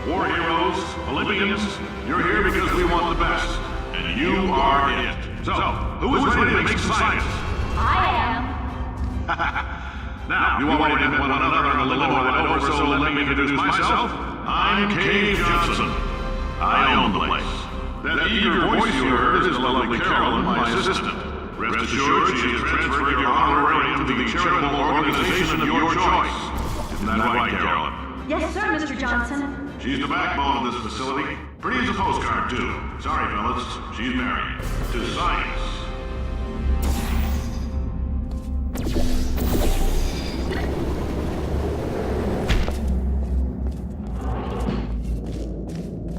War heroes, Olympians, you're here because we want the best. And you are it. So, who is ready to make some science? I am. Now, you already met one another in a little ride over, so let me introduce myself. I'm Cave Johnson. I own the place. That eager voice you heard is the lovely Carolyn, my assistant. Rest assured, she has transferred your honorarium to the charitable organization of your choice. Isn't that right, Carolyn? Yes, sir, Mr. Johnson. She's the backbone of this facility. Pretty as a postcard, too. Sorry, fellas. She's married. To science.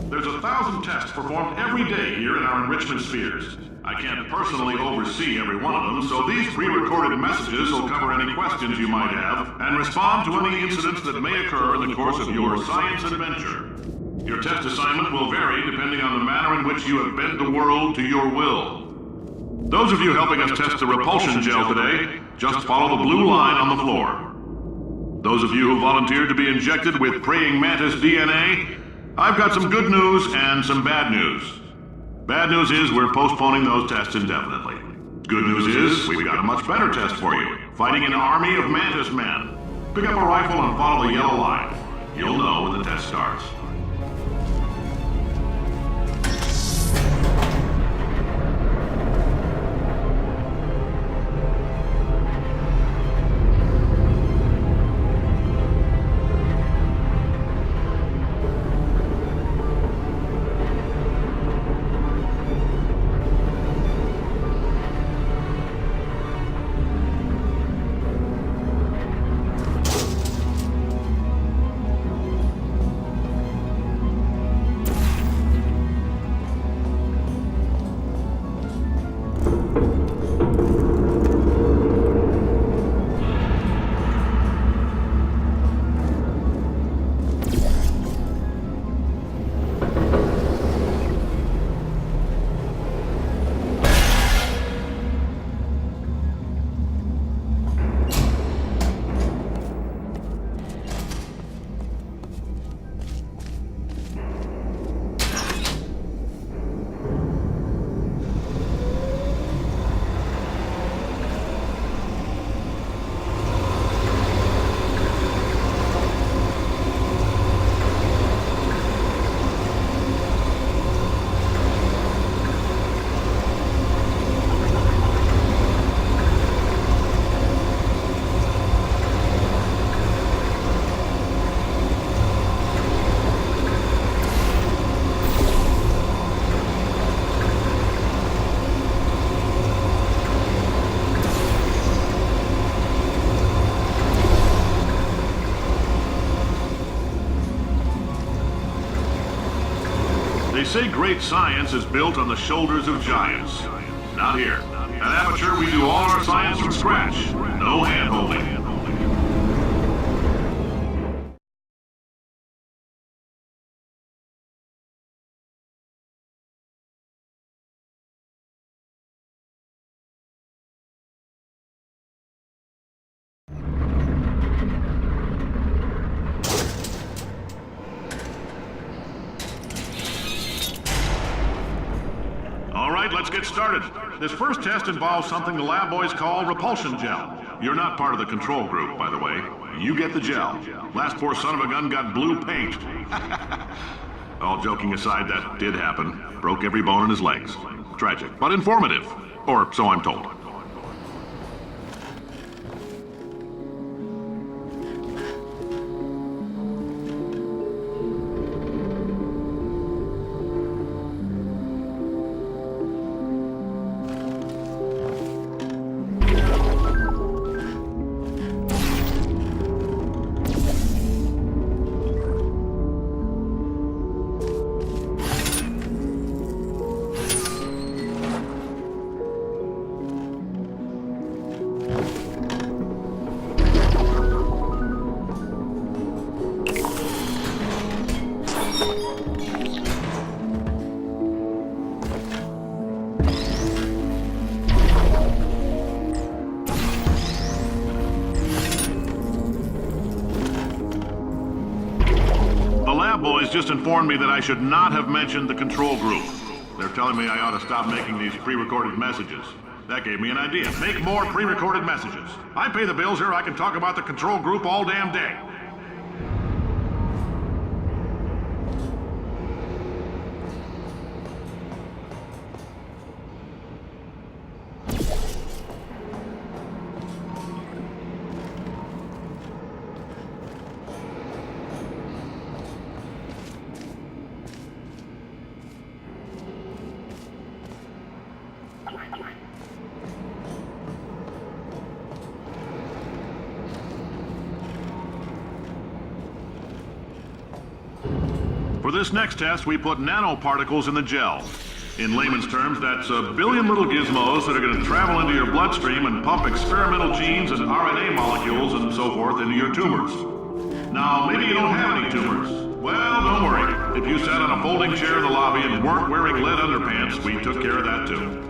There's 1,000 tests performed every day here in our enrichment spheres. I can't personally oversee every one of them, so these pre-recorded messages will cover any questions you might have and respond to any incidents that may occur in the course of your science adventure. Your test assignment will vary depending on the manner in which you have bent the world to your will. Those of you helping us test the repulsion gel today, just follow the blue line on the floor. Those of you who volunteered to be injected with praying mantis DNA, I've got some good news and some bad news. Bad news is we're postponing those tests indefinitely. Good news is we've got a much better test for you. Fighting an army of mantis men. Pick up a rifle and follow the yellow line. You'll know when the test starts. They say great science is built on the shoulders of giants. Not here. At Aperture, we do all our science from scratch. No hand-holding. Let's get started. This first test involves something the lab boys call repulsion gel. You're not part of the control group, by the way. You get the gel. Last poor son of a gun got blue paint. All joking aside, that did happen. Broke every bone in his legs. Tragic, but informative. Or so I'm told. has just informed me that I should not have mentioned the control group. They're telling me I ought to stop making these pre-recorded messages. That gave me an idea. Make more pre-recorded messages. I pay the bills here, I can talk about the control group all damn day. For this next test, we put nanoparticles in the gel. In layman's terms, that's a billion little gizmos that are going to travel into your bloodstream and pump experimental genes and RNA molecules and so forth into your tumors. Now, maybe you don't have any tumors. Well, don't worry. If you sat on a folding chair in the lobby and weren't wearing lead underpants, we took care of that too.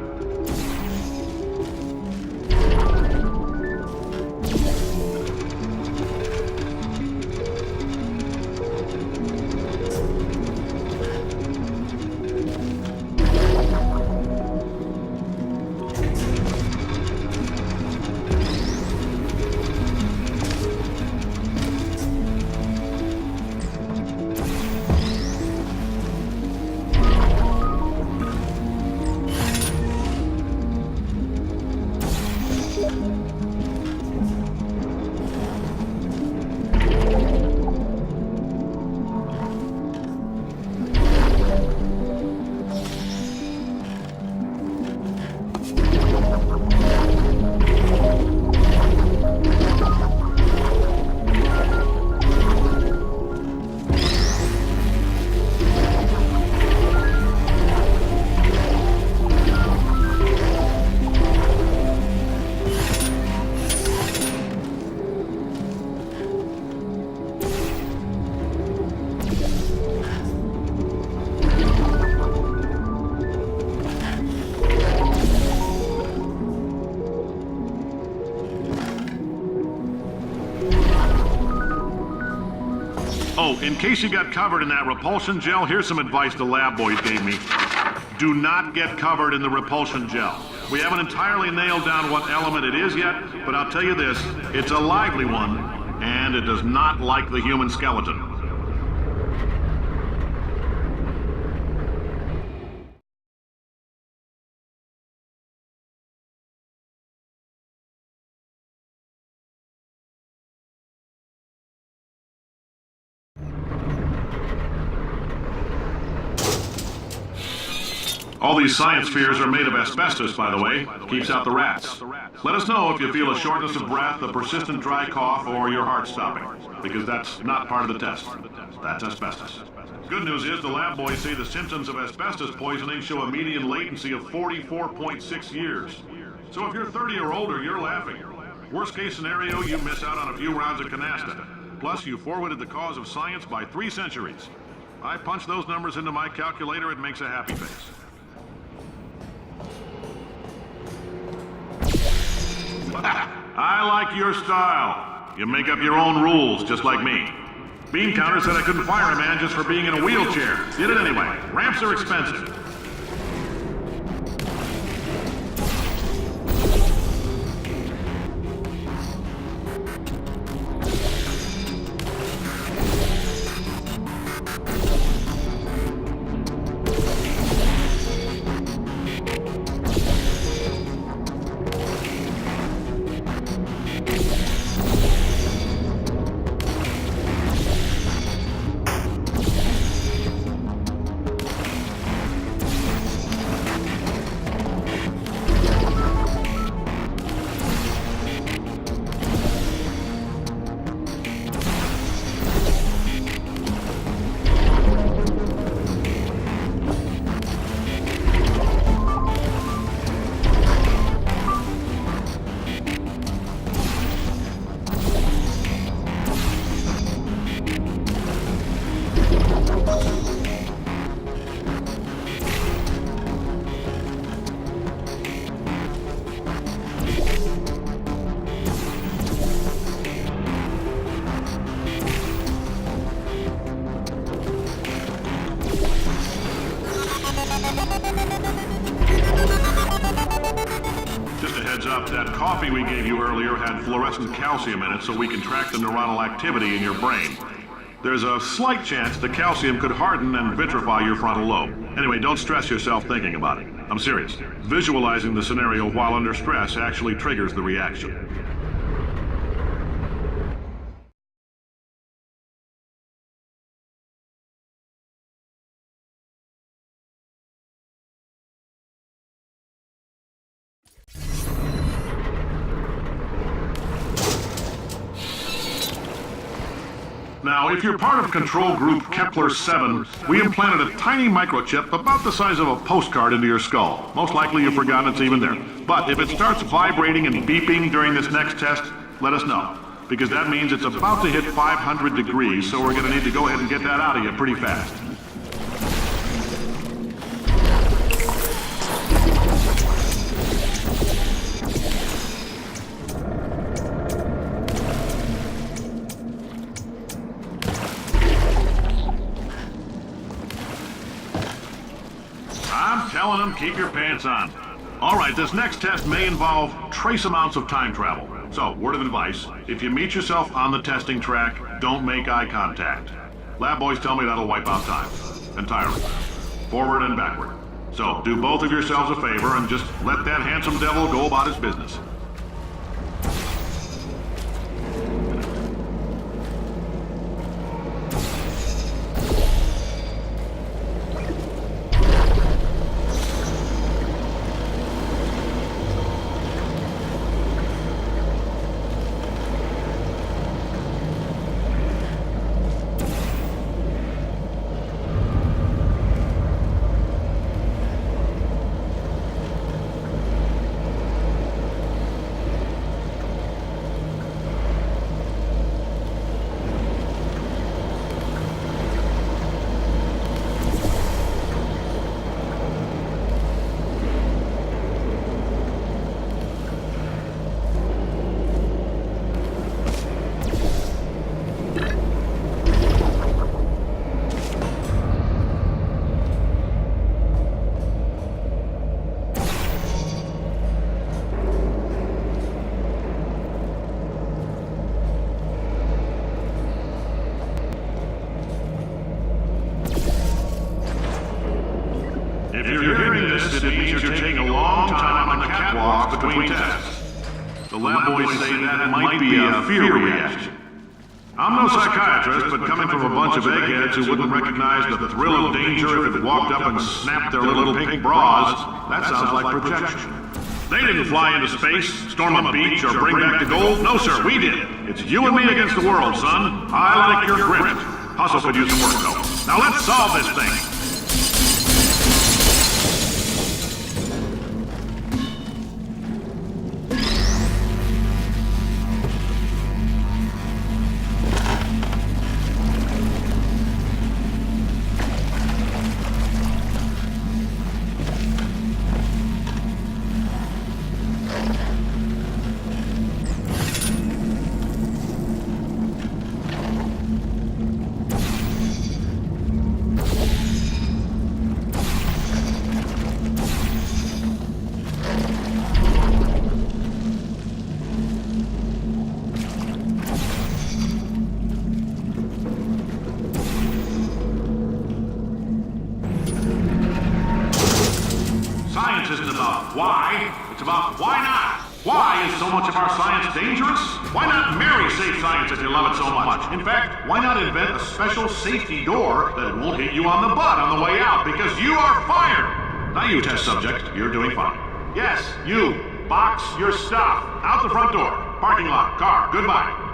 Oh, in case you got covered in that repulsion gel, here's some advice the lab boys gave me. Do not get covered in the repulsion gel. We haven't entirely nailed down what element it is yet, but I'll tell you this, it's a lively one, and it does not like the human skeleton. All these science spheres are made of asbestos, by the way. Keeps out the rats. Let us know if you feel a shortness of breath, a persistent dry cough, or your heart stopping, because that's not part of the test. That's asbestos. Good news is the lab boys say the symptoms of asbestos poisoning show a median latency of 44.6 years. So if you're 30 or older, you're laughing. Worst case scenario, you miss out on a few rounds of canasta. Plus, you forwarded the cause of science by 3 centuries. I punch those numbers into my calculator, it makes a happy face. I like your style. You make up your own rules, just like me. Bean Counter said I couldn't fire a man just for being in a wheelchair. Did it anyway. Ramps are expensive. that coffee we gave you earlier had fluorescent calcium in it so we can track the neuronal activity in your brain. There's a slight chance the calcium could harden and vitrify your frontal lobe. Anyway, don't stress yourself thinking about it. I'm serious. Visualizing the scenario while under stress actually triggers the reaction. Now, if you're part of control group Kepler 7, we implanted a tiny microchip about the size of a postcard into your skull. Most likely you've forgotten it's even there. But if it starts vibrating and beeping during this next test, let us know. Because that means it's about to hit 500 degrees, so we're going to need to go ahead and get that out of you pretty fast. I'm telling them, keep your pants on. All right, this next test may involve trace amounts of time travel. So, word of advice, if you meet yourself on the testing track, don't make eye contact. Lab boys tell me that'll wipe out time. Entirely. Forward and backward. So, do both of yourselves a favor and just let that handsome devil go about his business. If you're hearing this, it means you're taking a long time on the catwalks between tests. The lab boys say that might be a fear reaction. I'm no psychiatrist, but coming from a bunch of eggheads who wouldn't recognize the thrill of danger if it walked up and snapped their little pink bras, that sounds like projection. They didn't fly into space, storm a beach, or bring back the gold. No, sir, we did. It's you and me against the world, son. I like your grit. Hustle could use some work, though. Now let's solve this thing. Isn't about why, it's about why not. Why is so much of our science dangerous? Why not marry safe science if you love it so much? In fact, why not invent a special safety door that won't hit you on the butt on the way out because you are fired? Now you, test subject, you're doing fine. Yes, you, box your stuff. Out the front door. Parking lot, car, goodbye.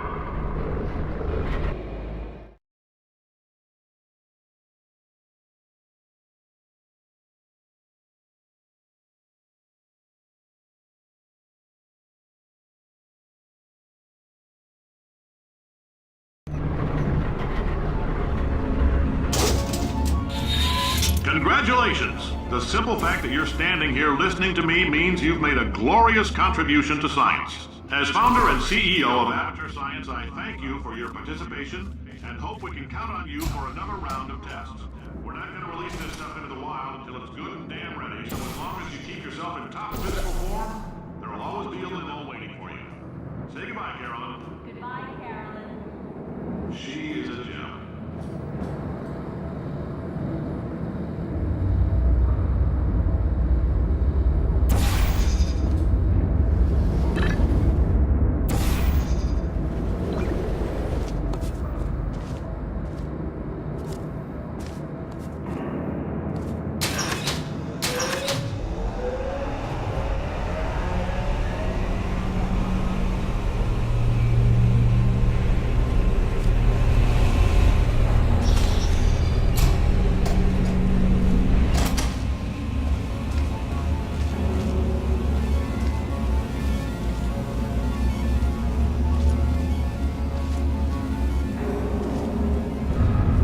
Congratulations! The simple fact that you're standing here listening to me means you've made a glorious contribution to science. As founder and CEO of Amateur Science, I thank you for your participation and hope we can count on you for another round of tests. We're not going to release this stuff into the wild until it's good and damn ready, so as long as you keep yourself in top physical form, there We'll always be a limo waiting for you. Say goodbye, Carolyn. Goodbye, Carolyn. She is a gem.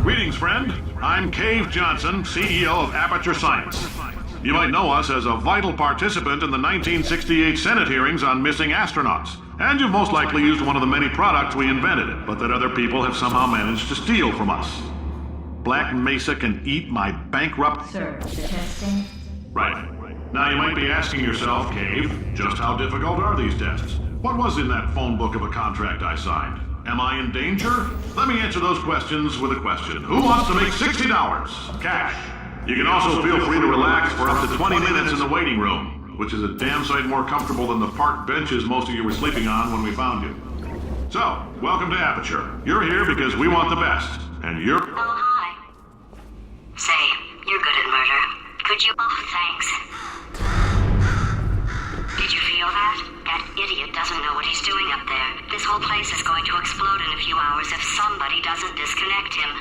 Greetings, friend. I'm Cave Johnson, CEO of Aperture Science. You might know us as a vital participant in the 1968 Senate hearings on missing astronauts. And you've most likely used one of the many products we invented, but that other people have somehow managed to steal from us. Black Mesa can eat my bankrupt... Sir, the testing? Right. Now you might be asking yourself, Cave, just how difficult are these tests? What was in that phone book of a contract I signed? Am I in danger? Let me answer those questions with a question. Who wants to make $60? Cash. You can also feel free to relax for up to 20 minutes in the waiting room, which is a damn sight more comfortable than the park benches most of you were sleeping on when we found you. So, welcome to Aperture. You're here because we want the best, and you're... Oh, hi. Say, you're good at murder. Could you... Oh, thanks. Did you feel that? That idiot doesn't know what he's doing up there. This whole place is going to explode in a few hours if somebody doesn't disconnect him.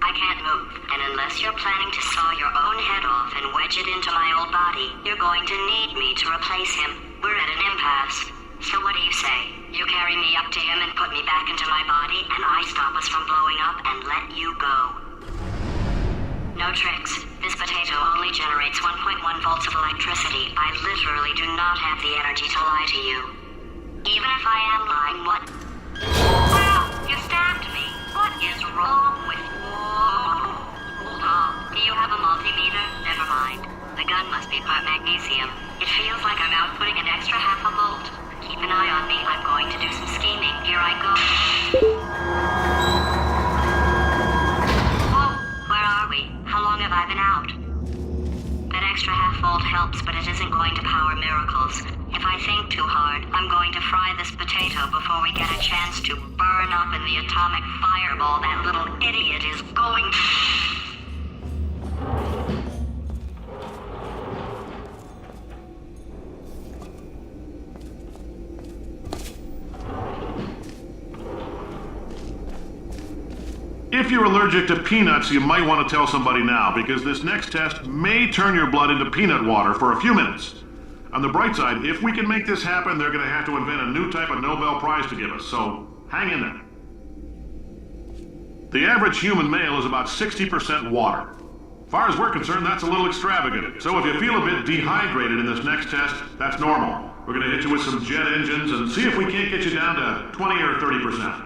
I can't move, and unless you're planning to saw your own head off and wedge it into my old body, you're going to need me to replace him. We're at an impasse. So what do you say? You carry me up to him and put me back into my body, and I stop us from blowing up and let you go. No tricks. This potato only generates 1.1 volts of electricity. I literally do not have the energy to lie to you. Even if I am lying, what? Wow! You stabbed me! What is wrong with you? Hold on. Do you have a multimeter? Never mind. The gun must be part magnesium. It feels like I'm outputting an extra half a volt. Keep an eye on me. I'm going to do some scheming. Here I go. How long have I been out? That extra half volt helps, but it isn't going to power miracles. If I think too hard, I'm going to fry this potato before we get a chance to burn up in the atomic fireball that little idiot is going to... If you're allergic to peanuts, you might want to tell somebody now, because this next test may turn your blood into peanut water for a few minutes. On the bright side, if we can make this happen, they're going to have to invent a new type of Nobel Prize to give us, so hang in there. The average human male is about 60% water. As far as we're concerned, that's a little extravagant. So if you feel a bit dehydrated in this next test, that's normal. We're going to hit you with some jet engines and see if we can't get you down to 20 or 30%.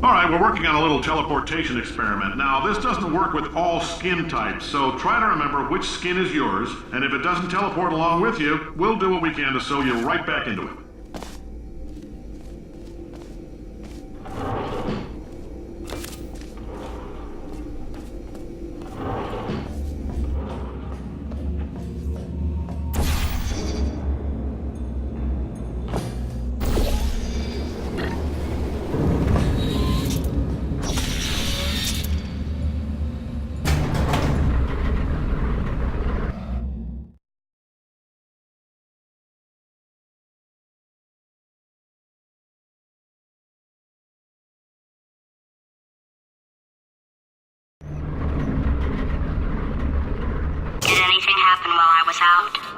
All right, we're working on a little teleportation experiment. Now, this doesn't work with all skin types, so try to remember which skin is yours, and if it doesn't teleport along with you, we'll do what we can to sew you right back into it. Did anything happen while I was out?